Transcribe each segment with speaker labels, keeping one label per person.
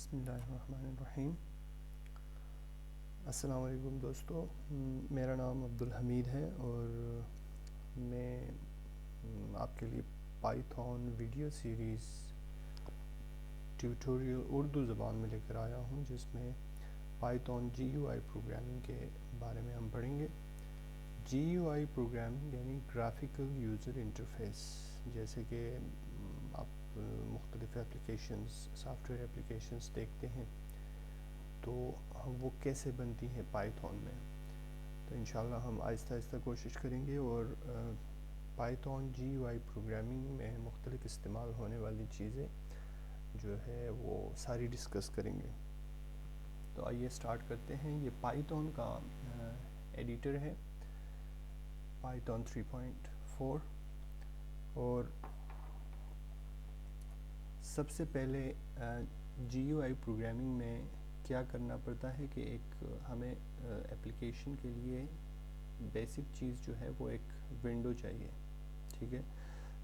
Speaker 1: बिस्मिल्लाहिर्रहमानिर्रहीम। अस्सलाम वालेकुम दोस्तों, मेरा नाम अब्दुल हमीद है और मैं आपके लिए Python video series tutorial Urdu ज़बान में लेकर आया हूं, जिसमें पाइथन GUI प्रोग्रामिंग के बारे में हम पढ़ेंगे। GUI प्रोग्रामिंग यानी ग्राफिकल यूज़र इंटरफेस। जैसे कि आप मुख्तलिफ़ एप्लीकेशंस, सॉफ्टवेयर एप्लीकेशंस देखते हैं तो वो कैसे बनती हैं पाइथन में। तो इंशाल्लाह हम आहिस्ता आहिस्ता कोशिश करेंगे और पाइथन GUI प्रोग्रामिंग में मुख्तलिफ़ इस्तेमाल होने वाली चीज़ें जो है वो सारी डिस्कस करेंगे। तो आइए स्टार्ट करते हैं। ये पाइथन का एडिटर है, पाइथन 3.4। और सबसे पहले GUI प्रोग्रामिंग में क्या करना पड़ता है कि एक हमें एप्लीकेशन के लिए बेसिक चीज़ जो है वो एक विंडो चाहिए, ठीक है।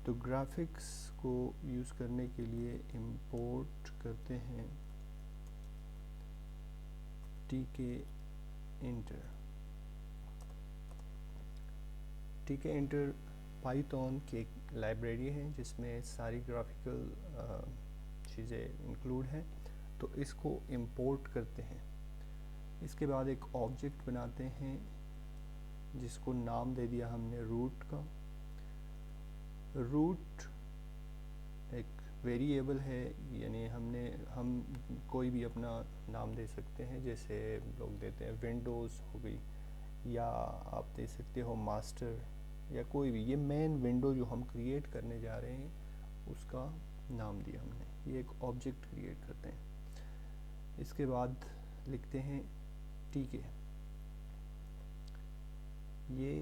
Speaker 1: तो ग्राफिक्स को यूज़ करने के लिए इंपोर्ट करते हैं tkinter। tkinter पाइथन की एक लाइब्रेरी है जिसमें सारी ग्राफिकल चीज़ें इंक्लूड हैं। तो इसको इंपोर्ट करते हैं। इसके बाद एक ऑब्जेक्ट बनाते हैं जिसको नाम दे दिया हमने रूट का। रूट एक वेरिएबल है, यानी हम कोई भी अपना नाम दे सकते हैं। जैसे लोग देते हैं विंडोज़ हो गई, या आप दे सकते हो मास्टर, या कोई भी। ये मेन विंडो जो हम क्रिएट करने जा रहे हैं उसका नाम दिया हमने। ये एक ऑब्जेक्ट क्रिएट करते हैं। इसके बाद लिखते हैं tk। ये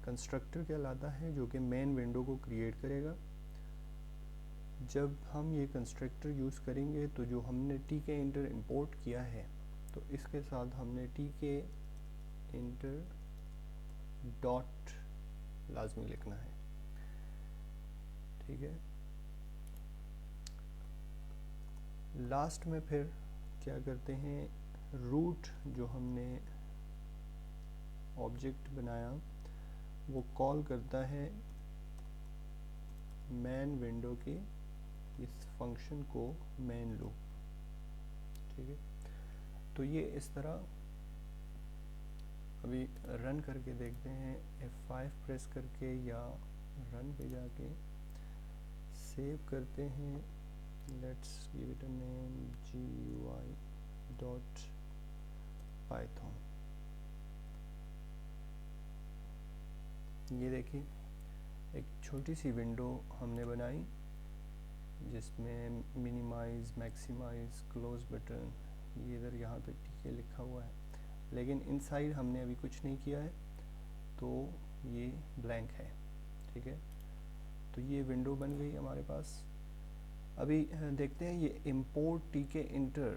Speaker 1: कंस्ट्रक्टर कहलाता है जो कि मेन विंडो को क्रिएट करेगा। जब हम ये कंस्ट्रक्टर यूज़ करेंगे तो जो हमने tkinter इंपोर्ट किया है तो इसके साथ हमने tkinter डॉट लाजमी लिखना है, ठीक है। लास्ट में फिर क्या करते हैं, रूट जो हमने ऑब्जेक्ट बनाया वो कॉल करता है मेन विंडो के इस फंक्शन को मेन लूप, ठीक है। तो ये इस तरह अभी रन करके देखते हैं। F5 प्रेस करके या रन पे जाके सेव करते हैं। Let's give it a name GUI dot Python. ये देखिए एक छोटी सी विंडो हमने बनाई जिसमें मिनिमाइज, मैक्सिमाइज, क्लोज बटन, ये इधर यहाँ पे टीके लिखा हुआ है, लेकिन इनसाइड हमने अभी कुछ नहीं किया है तो ये ब्लैंक है, ठीक है। तो ये विंडो बन गई हमारे पास। अभी देखते हैं ये import tkinter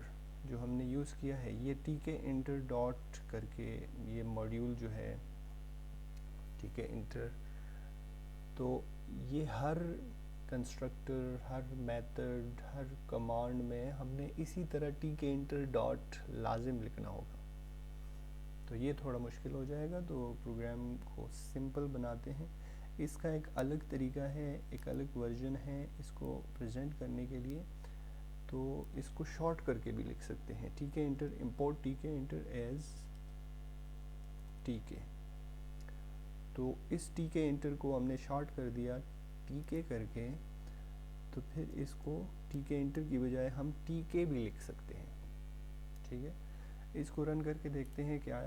Speaker 1: जो हमने यूज़ किया है, ये tkinter डॉट करके ये मॉड्यूल जो है tkinter, तो ये हर कंस्ट्रक्टर, हर मेथड, हर कमांड में हमने इसी तरह tkinter डॉट लाजिम लिखना होगा। तो ये थोड़ा मुश्किल हो जाएगा, तो प्रोग्राम को सिंपल बनाते हैं। इसका एक अलग तरीका है, एक अलग वर्जन है इसको प्रेजेंट करने के लिए। तो इसको शॉर्ट करके भी लिख सकते हैं, tkinter import tkinter as tk। तो इस tkinter को हमने शॉर्ट कर दिया tk करके, तो फिर इसको tkinter की बजाय हम tk भी लिख सकते हैं, ठीक है। इसको रन करके देखते हैं क्या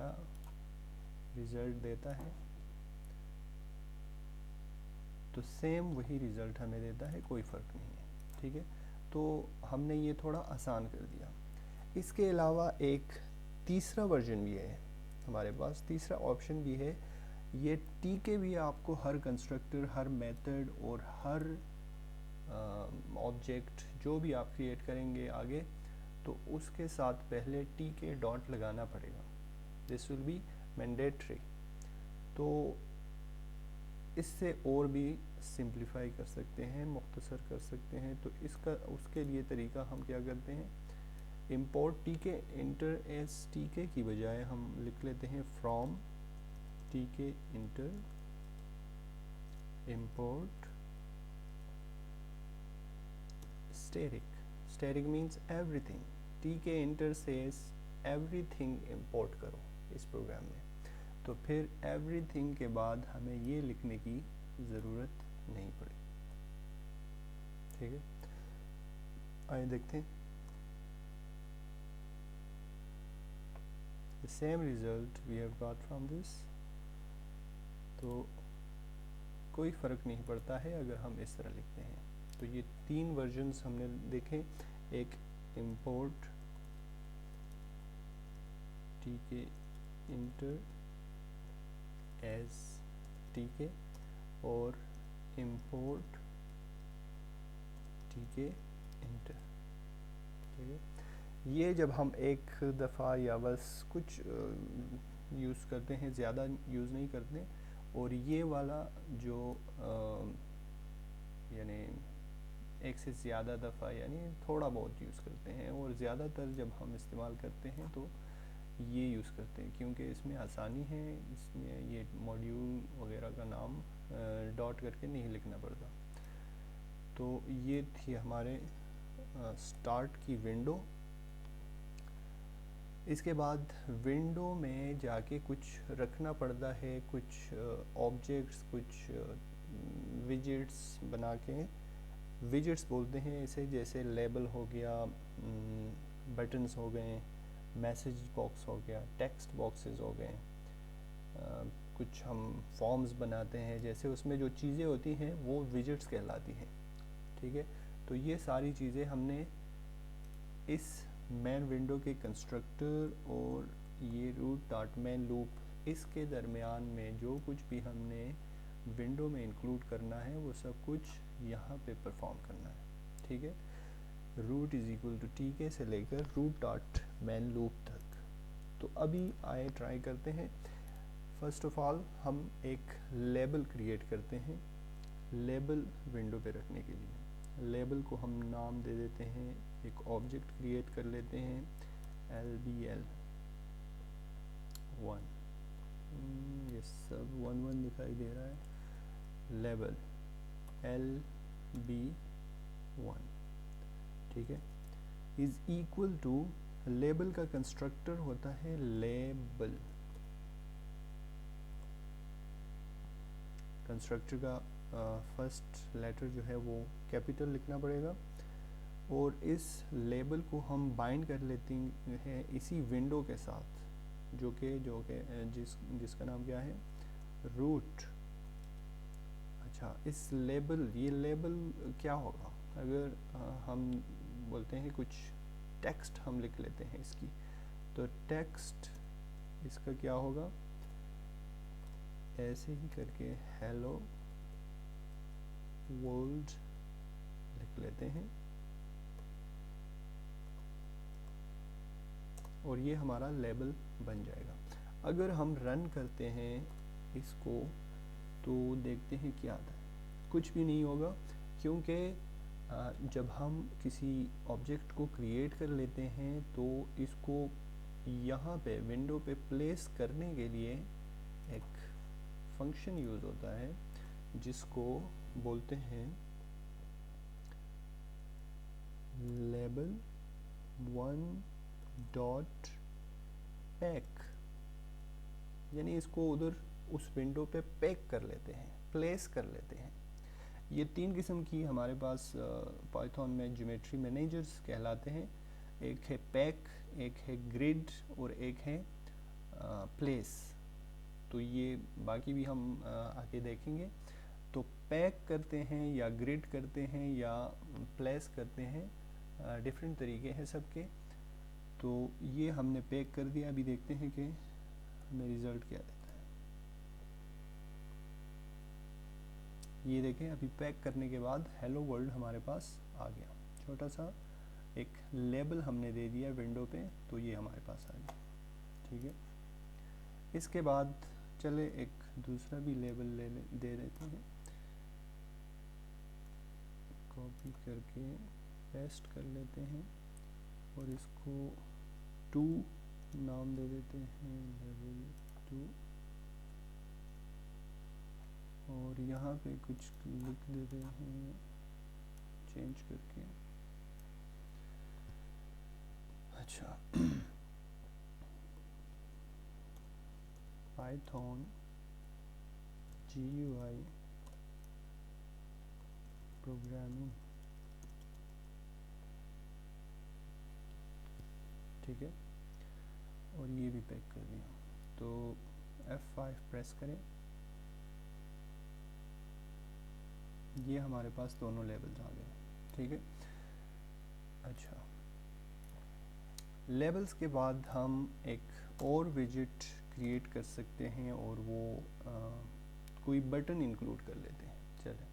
Speaker 1: रिज़ल्ट देता है। तो सेम वही रिज़ल्ट हमें देता है, कोई फ़र्क नहीं है, ठीक है। तो हमने ये थोड़ा आसान कर दिया। इसके अलावा एक तीसरा वर्जन भी है हमारे पास, तीसरा ऑप्शन भी है। ये tk भी आपको हर कंस्ट्रक्टर, हर मेथड और हर ऑब्जेक्ट जो भी आप क्रिएट करेंगे आगे, तो उसके साथ पहले tk डॉट लगाना पड़ेगा। This will be mandatory. तो इससे और भी सिंप्लीफाई कर सकते हैं, मुख्तसर कर सकते हैं। तो इसका उसके लिए तरीका हम क्या करते हैं, import tkinter as T K की बजाय हम लिख लेते हैं from tkinter import asterisk. Asterisk means everything. Tkinter से एवरीथिंग इम्पोर्ट करो इस प्रोग्राम में. तो फिर एवरीथिंग के बाद हमें ये लिखने की ज़रूरत नहीं पड़ी. ठीक है, आइए देखते हैं. The same result we have got from this. तो कोई फ़र्क नहीं पड़ता है अगर हम इस तरह लिखते हैं. तो ये 3 वर्जन्स हमने देखे. एक import tk inter S tk और import tk इंटर. ठीक है, ये जब हम एक दफ़ा या बस कुछ यूज़ करते हैं, ज़्यादा यूज़ नहीं करते. और ये वाला जो यानी एक से ज़्यादा दफ़ा यानी थोड़ा बहुत यूज़ करते हैं. और ज़्यादातर जब हम इस्तेमाल करते हैं तो ये यूज़ करते हैं क्योंकि इसमें आसानी है. इसमें ये मॉड्यूल वगैरह का नाम डॉट करके नहीं लिखना पड़ता. तो ये थी हमारे स्टार्ट की विंडो. इसके बाद विंडो में जाके कुछ रखना पड़ता है, कुछ ऑब्जेक्ट्स, कुछ विजेट्स बना के. विजेट्स बोलते हैं इसे, जैसे लेबल हो गया, बटन्स हो गए, मैसेज बॉक्स हो गया, टेक्स्ट बॉक्सेस हो गए. कुछ हम फॉर्म्स बनाते हैं, जैसे उसमें जो चीज़ें होती हैं वो विजेट्स कहलाती हैं. ठीक है, तो ये सारी चीज़ें हमने इस मेन विंडो के कंस्ट्रक्टर और ये रूट डॉट मेन लूप, इसके दरमियान में जो कुछ भी हमने विंडो में इंक्लूड करना है वो सब कुछ यहाँ पे परफॉर्म करना है. ठीक है, root is equal to T K से लेकर रूट डॉट मेन लूप तक. तो अभी आए ट्राई करते हैं. फर्स्ट ऑफ ऑल हम एक लेबल क्रिएट करते हैं, लेबल विंडो पे रखने के लिए. लेबल को हम नाम दे देते हैं, एक ऑब्जेक्ट क्रिएट कर लेते हैं LBL 1. ये सब 1 1 दिखाई दे रहा है. Label LB1. ठीक है, इज़ इक्वल टू, लेबल का कंस्ट्रक्टर होता है लेबल. कंस्ट्रक्टर का फर्स्ट लेटर जो है वो कैपिटल लिखना पड़ेगा. और इस लेबल को हम बाइंड कर लेते हैं इसी विंडो के साथ, जो कि जिसका नाम क्या है, रूट. अच्छा, इस लेबल, ये लेबल क्या होगा अगर हम बोलते हैं कुछ टेक्स्ट हम लिख लेते हैं इसकी. तो टेक्स्ट इसका क्या होगा, ऐसे ही करके हेलो वर्ल्ड लिख लेते हैं. और ये हमारा लेबल बन जाएगा. अगर हम रन करते हैं इसको तो देखते हैं क्या आता है. कुछ भी नहीं होगा, क्योंकि जब हम किसी ऑब्जेक्ट को क्रिएट कर लेते हैं तो इसको यहाँ पे विंडो पे प्लेस करने के लिए एक फंक्शन यूज़ होता है जिसको बोलते हैं लेबल 1 डॉट पैक. यानी इसको उधर उस विंडो पे पैक कर लेते हैं, प्लेस कर लेते हैं. ये 3 किस्म की हमारे पास पाइथन में ज्योमेट्री मैनेजर्स कहलाते हैं. एक है पैक, एक है ग्रिड और एक है प्लेस. तो ये बाकी भी हम आगे देखेंगे. तो पैक करते हैं या ग्रिड करते हैं या प्लेस करते हैं, डिफरेंट तरीके हैं सबके. तो ये हमने पैक कर दिया. अभी देखते हैं कि हमें रिज़ल्ट क्या देता है. ये देखें, अभी पैक करने के बाद हेलो वर्ल्ड हमारे पास आ गया. छोटा सा एक लेबल हमने दे दिया विंडो पे, तो ये हमारे पास आ गया. ठीक है, इसके बाद चले एक दूसरा भी लेबल दे देते हैं. कॉपी करके पेस्ट कर लेते हैं. और इसको 2 नाम दे देते हैं, लेवल 2, और यहाँ पे कुछ लिख देते हैं चेंज करके। अच्छा पाइथन GUI प्रोग्रामिंग, ठीक है, और ये भी पैक कर दिया। तो F5 प्रेस करें, ये हमारे पास दोनों लेवल्स आ गए, ठीक है। अच्छा, लेवल्स के बाद हम एक और विजिट क्रिएट कर सकते हैं, और वो कोई बटन इंक्लूड कर लेते हैं। चले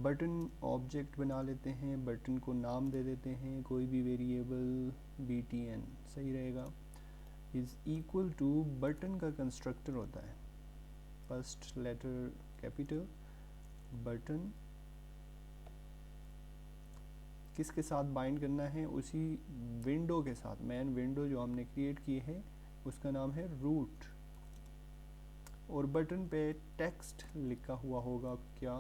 Speaker 1: बटन ऑब्जेक्ट बना लेते हैं, बटन को नाम दे देते हैं कोई भी वेरिएबल, btn सही रहेगा, इज़ इक्वल टू, बटन का कंस्ट्रक्टर होता है फर्स्ट लेटर कैपिटल, बटन किसके साथ बाइंड करना है, उसी विंडो के साथ, मेन विंडो जो हमने क्रिएट की है उसका नाम है रूट, और बटन पे टेक्स्ट लिखा हुआ होगा क्या,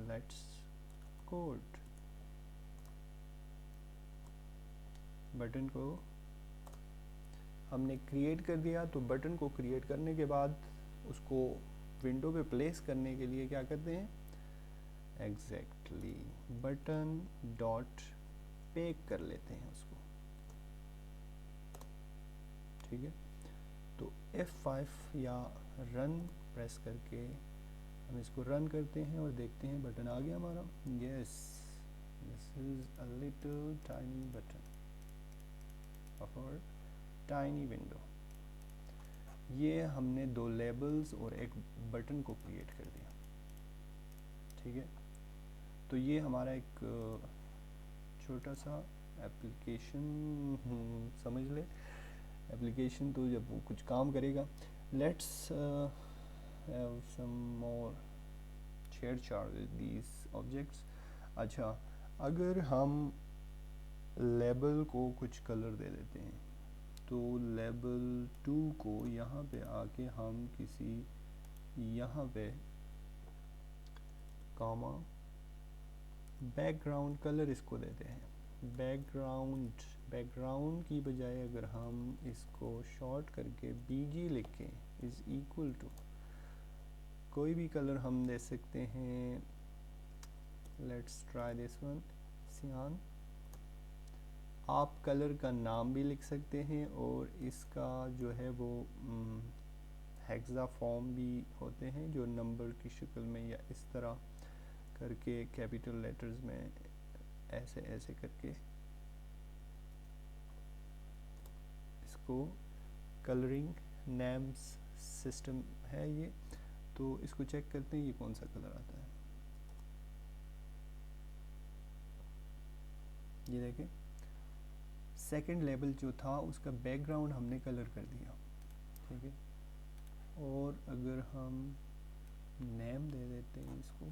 Speaker 1: लेट्स कोड। बटन को हमने क्रिएट कर दिया, तो बटन को क्रिएट करने के बाद उसको विंडो पे प्लेस करने के लिए क्या करते हैं, एग्जैक्टली बटन डॉट पैक कर लेते हैं उसको, ठीक है। तो F5 या रन प्रेस करके हम इसको रन करते हैं और देखते हैं बटन आ गया हमारा। Yes, this is a little tiny button of our tiny window. ये हमने 2 लेबल्स और एक बटन को क्रिएट कर दिया, ठीक है। तो ये हमारा एक छोटा सा एप्लीकेशन, समझ ले एप्लीकेशन, तो जब वो कुछ काम करेगा। लेट्स हैव सम मोर छेड़छाड़ विद दीज ऑब्जेक्ट्स। अच्छा, अगर हम लेबल को कुछ कलर दे देते हैं, तो लेबल 2 को यहाँ पे आके हम किसी, यहाँ पे कॉमा बैकग्राउंड कलर इसको देते हैं, बैकग्राउंड की बजाय अगर हम इसको शॉर्ट करके BG लिखें इज़ इक्वल टू, कोई भी कलर हम दे सकते हैं, लेट्स ट्राई दिस वन, सियान। आप कलर का नाम भी लिख सकते हैं, और इसका जो है वो हेक्सा फॉर्म भी होते हैं जो नंबर की शक्ल में, या इस तरह करके कैपिटल लेटर्स में ऐसे ऐसे करके इसको कलरिंग नेम्स सिस्टम है ये। तो इसको चेक करते हैं ये कौन सा कलर आता है, ये देखें सेकंड लेवल जो था उसका बैकग्राउंड हमने कलर कर दिया, ठीक है। और अगर हम नेम दे देते हैं इसको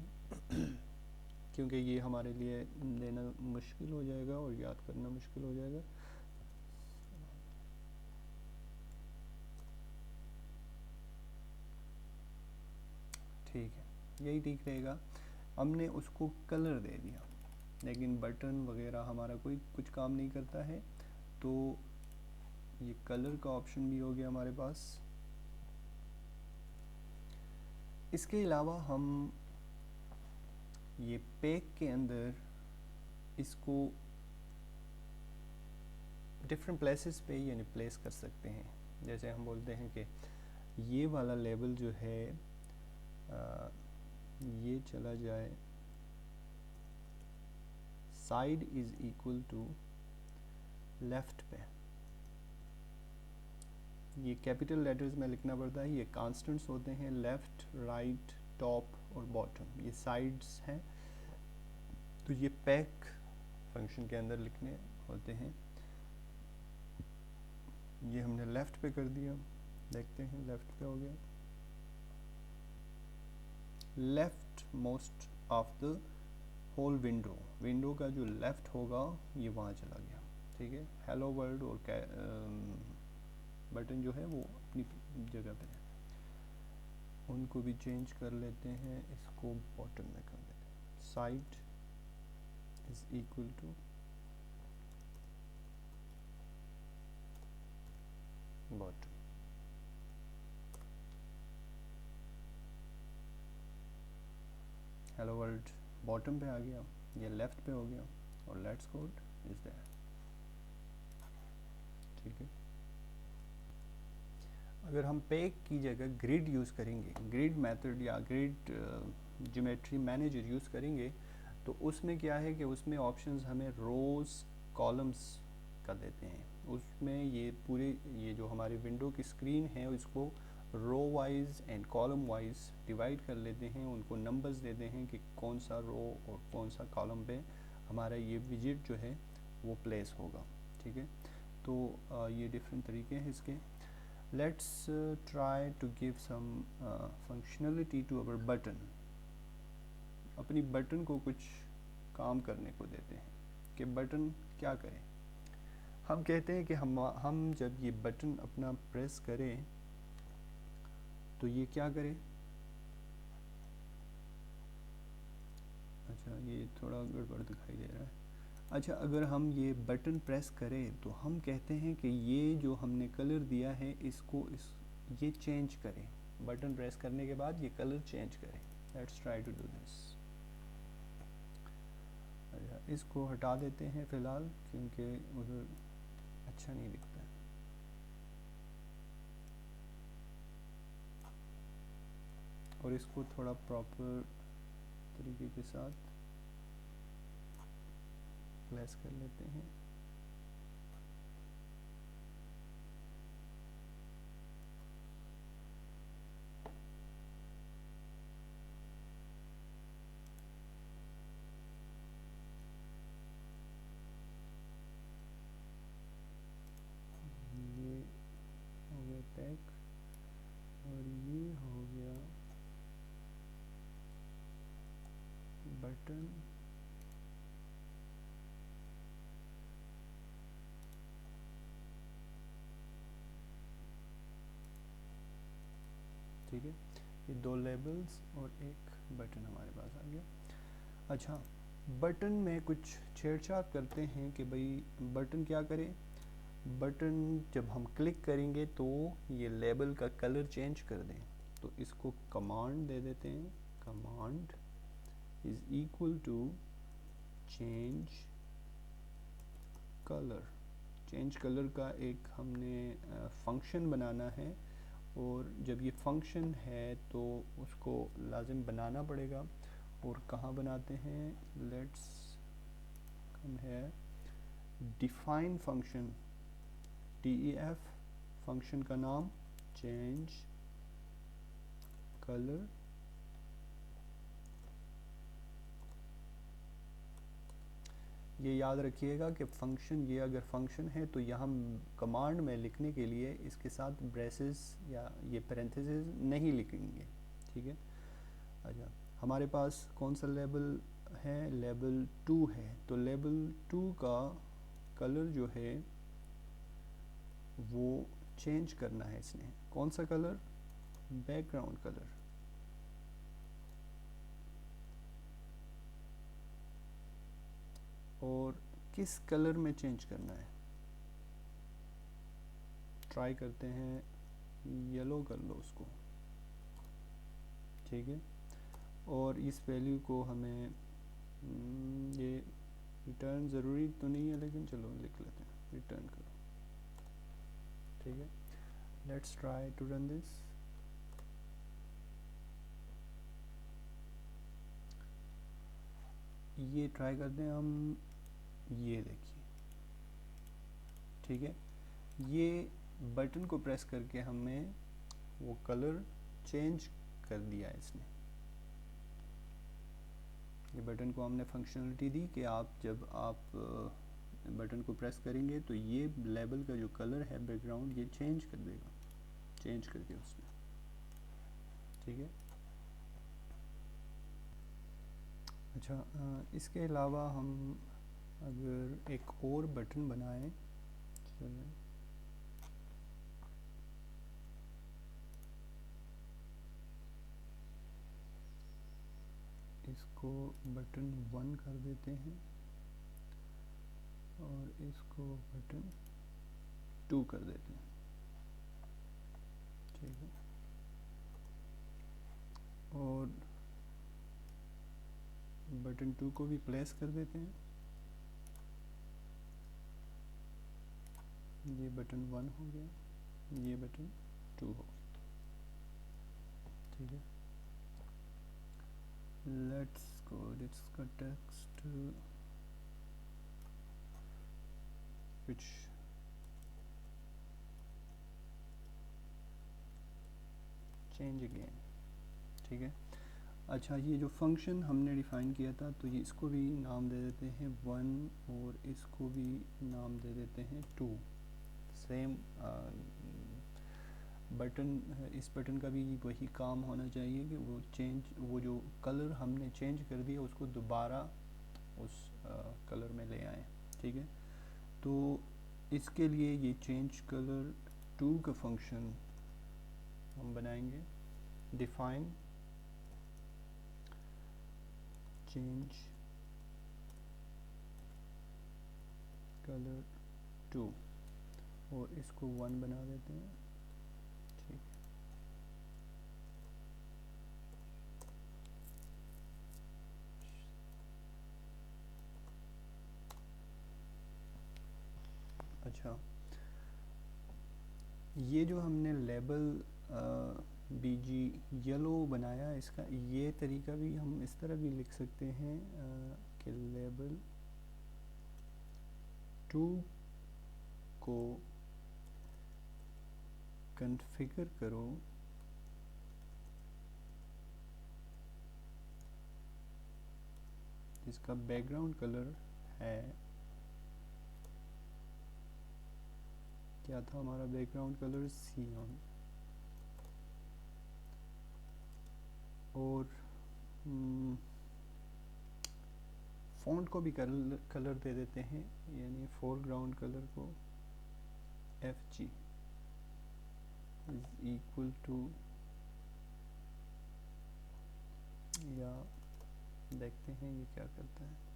Speaker 1: क्योंकि ये हमारे लिए लेना मुश्किल हो जाएगा और याद करना मुश्किल हो जाएगा, ठीक है, यही ठीक रहेगा। हमने उसको कलर दे दिया, लेकिन बटन वगैरह हमारा कोई कुछ काम नहीं करता है, तो ये कलर का ऑप्शन भी हो गया हमारे पास। इसके अलावा हम ये पैक के अंदर इसको डिफरेंट प्लेसेस पे यानी प्लेस कर सकते हैं। जैसे हम बोलते हैं कि ये वाला लेवल जो है ये चला जाए side is equal to left पे, ये कैपिटल लेटर्स में लिखना पड़ता है, ये कॉन्स्टेंट्स होते हैं, लेफ्ट राइट टॉप और बॉटम ये साइड्स हैं, तो ये पैक फंक्शन के अंदर लिखने होते हैं। ये हमने लेफ्ट पे कर दिया, देखते हैं लेफ्ट पे हो गया। Left left most of the whole window का जो लेफ्ट होगा ये वहाँ चला गया, ठीक है। हेलो वर्ल्ड और बटन जो है वो अपनी जगह पे है, उनको भी चेंज कर लेते हैं, इसको बॉटम में कर देते हैं। Side is equal to bottom. Hello world bottom पे आ गया, ये लेफ्ट पे हो गया और लेट्स कोड इज देयर, ठीक है। अगर हम पैक की जगह ग्रिड यूज़ करेंगे, ग्रिड मेथड या ग्रिड ज्योमेट्री मैनेजर यूज़ करेंगे, तो उसमें क्या है कि उसमें ऑप्शंस हमें रोज़ कॉलम्स का देते हैं। उसमें ये पूरे ये जो हमारे विंडो की स्क्रीन है उसको row wise and column wise divide कर लेते हैं, उनको नंबर्स देते हैं कि कौन सा रो और कौन सा कॉलम पे हमारा ये विजिट जो है वो प्लेस होगा, ठीक है। तो ये डिफरेंट तरीके हैं इसके। Let's try to give some functionality to our button। अपनी बटन को कुछ काम करने को देते हैं कि बटन क्या करे। हम कहते हैं कि हम जब ये बटन अपना प्रेस करें तो ये क्या करे। अच्छा ये थोड़ा गड़बड़ दिखाई दे रहा है। अच्छा अगर हम ये बटन प्रेस करें तो हम कहते हैं कि ये जो हमने कलर दिया है इसको ये चेंज करें। बटन प्रेस करने के बाद ये कलर चेंज करें। Let's try to do this. अच्छा इसको हटा देते हैं फ़िलहाल क्योंकि उधर अच्छा नहीं दिखता है। और इसको थोड़ा प्रॉपर तरीके के साथ प्लेस कर लेते हैं। ये हो गया पैक और ये हो गया बटन। ठीक है, ये दो लेबल्स और एक बटन हमारे पास आ गया। अच्छा बटन में कुछ छेड़छाड़ करते हैं कि भाई बटन क्या करे। बटन जब हम क्लिक करेंगे तो ये लेबल का कलर चेंज कर दें, तो इसको कमांड दे देते हैं। Command is equal to change colour. Change colour का एक हमने फंक्शन बनाना है और जब ये फंक्शन है तो उसको लाजिम बनाना पड़ेगा। और कहाँ बनाते हैं, लेट्स कम है डिफाइन फंक्शन DEF फंक्शन का नाम चेंज कलर। ये याद रखिएगा कि फंक्शन ये अगर फंक्शन है तो यहाँ कमांड में लिखने के लिए इसके साथ ब्रेसेस या ये पैरेंथेसिस नहीं लिखेंगे, ठीक है। अच्छा हमारे पास कौन सा लेबल है, लेबल 2 है, तो लेबल 2 का कलर जो है वो चेंज करना है इसने। कौन सा कलर, बैकग्राउंड कलर। और किस कलर में चेंज करना है, ट्राई करते हैं येलो कर लो उसको, ठीक है। और इस वैल्यू को हमें ये रिटर्न ज़रूरी तो नहीं है लेकिन चलो लिख लेते हैं, रिटर्न करो, ठीक है। Let's try to run this. ये ट्राई करते हैं हम, ये देखिए, ठीक है। ये बटन को प्रेस करके हमें वो कलर चेंज कर दिया इसने। ये बटन को हमने फंक्शनलिटी दी कि आप जब आप बटन को प्रेस करेंगे तो ये लेबल का जो कलर है बैकग्राउंड ये चेंज कर देगा, चेंज कर दिया उसने, ठीक है। अच्छा, इसके अलावा हम अगर एक और बटन बनाएं, चलें, इसको बटन 1 कर देते हैं और इसको बटन 2 कर देते हैं, ठीक है। और बटन 2 को भी प्लेस कर देते हैं, ये बटन 1 हो गया, ये बटन 2 हो, ठीक है। लेट्स गो, इसका टेक्स्ट which चेंज अगेन, ठीक है। अच्छा, ये जो फंक्शन हमने डिफ़ाइन किया था, तो ये इसको भी नाम दे देते हैं 1 और इसको भी नाम दे देते हैं 2। सेम बटन, इस बटन का भी वही काम होना चाहिए कि वो जो कलर हमने चेंज कर दिया उसको दोबारा उस कलर में ले आए, ठीक है। तो इसके लिए ये चेंज कलर 2 का फंक्शन हम बनाएंगे, डिफाइन चेंज कलर 2 और इसको 1 बना देते हैं, ठीक। अच्छा, ये जो हमने लेबल बीजी येलो बनाया, इसका ये तरीका भी हम इस तरह भी लिख सकते हैं कि लेबल 2 को कॉन्फ़िगर करो जिसका बैकग्राउंड कलर है, क्या था हमारा बैकग्राउंड कलर, सियान। और फ़ॉन्ट को भी कलर दे देते हैं, यानी फोरग्राउंड कलर को FG इज इक्वल टू, या देखते हैं ये क्या करता है।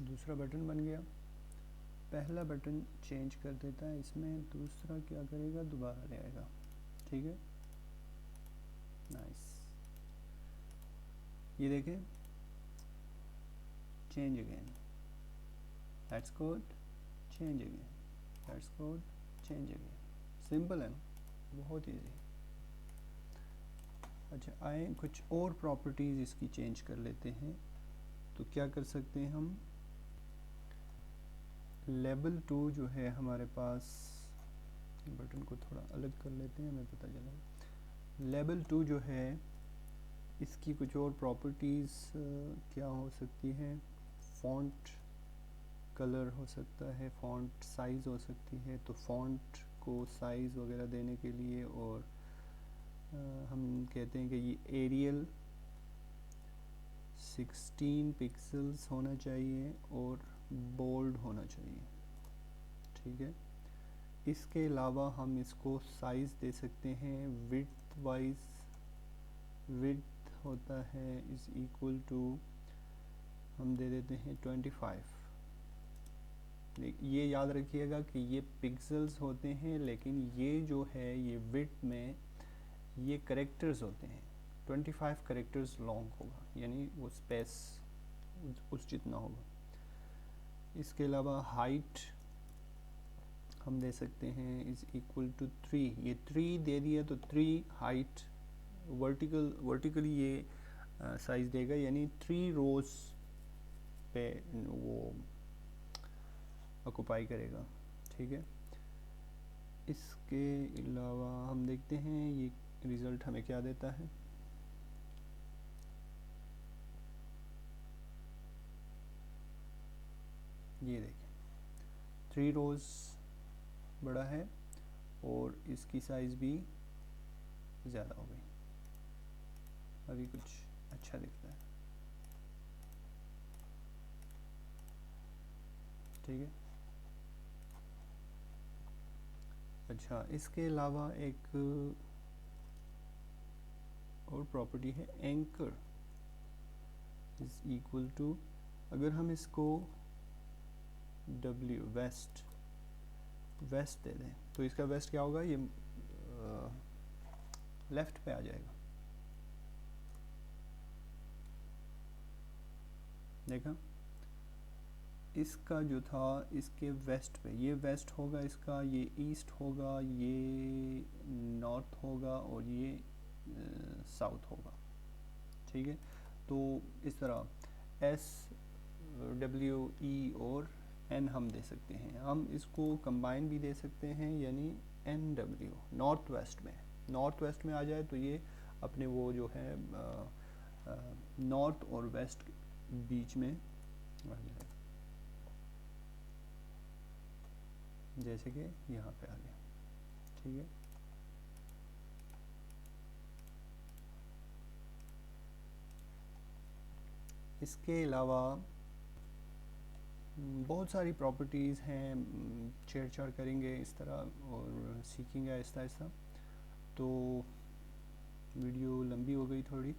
Speaker 1: दूसरा बटन बन गया, पहला बटन चेंज कर देता है इसमें, दूसरा क्या करेगा, दोबारा ले आएगा, ठीक है। नाइस, ये देखें, change again, let's code change again, let's code change again. Simple है ना, बहुत इजी। अच्छा, आए कुछ और प्रॉपर्टीज़ इसकी चेंज कर लेते हैं। तो क्या कर सकते हैं हम, लेबल 2 जो है हमारे पास, बटन को थोड़ा अलग कर लेते हैं, हमें पता चला। लेबल 2 जो है इसकी कुछ और प्रॉपर्टीज़ क्या हो सकती हैं, फ़ॉन्ट कलर हो सकता है, फ़ॉन्ट साइज़ हो सकती है। तो फ़ॉन्ट को साइज़ वगैरह देने के लिए, और हम कहते हैं कि ये एरियल 16 पिक्सेल्स होना चाहिए और बोल्ड होना चाहिए, ठीक है। इसके अलावा हम इसको साइज़ दे सकते हैं विड्थ वाइज, विड्थ होता है इज़ इक्वल टू, हम दे देते हैं 25। ये याद रखिएगा कि ये पिक्सेल्स होते हैं, लेकिन ये जो है ये विड्थ में ये करेक्टर्स होते हैं। 25 करेक्टर्स लॉन्ग होगा, यानी वो स्पेस उस जितना होगा। इसके अलावा हाइट हम दे सकते हैं इज़ इक्वल टू 3, ये 3 दे दिया तो 3 हाइट वर्टिकली ये साइज़ देगा, यानी 3 रोज़ पे वो ऑक्यूपाई करेगा, ठीक है। इसके अलावा हम देखते हैं ये रिज़ल्ट हमें क्या देता है। ये देखें 3 रोज़ बड़ा है और इसकी साइज़ भी ज़्यादा हो गई, अभी कुछ अच्छा दिखता है। ठीक है। अच्छा, इसके अलावा एक और प्रॉपर्टी है एंकर इज इक्वल टू, अगर हम इसको W वेस्ट दे दें तो इसका वेस्ट क्या होगा, ये लेफ्ट पे आ जाएगा। देखा, इसका जो था इसके वेस्ट पे, ये वेस्ट होगा इसका, ये ईस्ट होगा, ये नॉर्थ होगा और ये साउथ होगा। ठीक है, तो इस तरह एस W E और N हम दे सकते हैं। हम इसको कंबाइन भी दे सकते हैं, यानी NW नॉर्थ वेस्ट में आ जाए तो ये अपने वो जो है नॉर्थ और वेस्ट बीच में आ जाए, जैसे कि यहाँ पे आ गया। ठीक है, इसके अलावा बहुत सारी प्रॉपर्टीज़ हैं, छेड़छाड़ करेंगे इस तरह और सीखेंगे आहिस्ता आहिस्ता। तो वीडियो लंबी हो गई थोड़ी,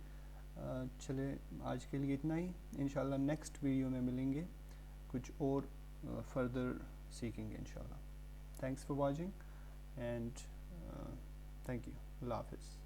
Speaker 1: चले आज के लिए इतना ही। इंशाल्लाह नेक्स्ट वीडियो में मिलेंगे, कुछ और फर्दर सीखेंगे इंशाल्लाह। Thanks for watching and thank you. अल्लाह हाफिज़।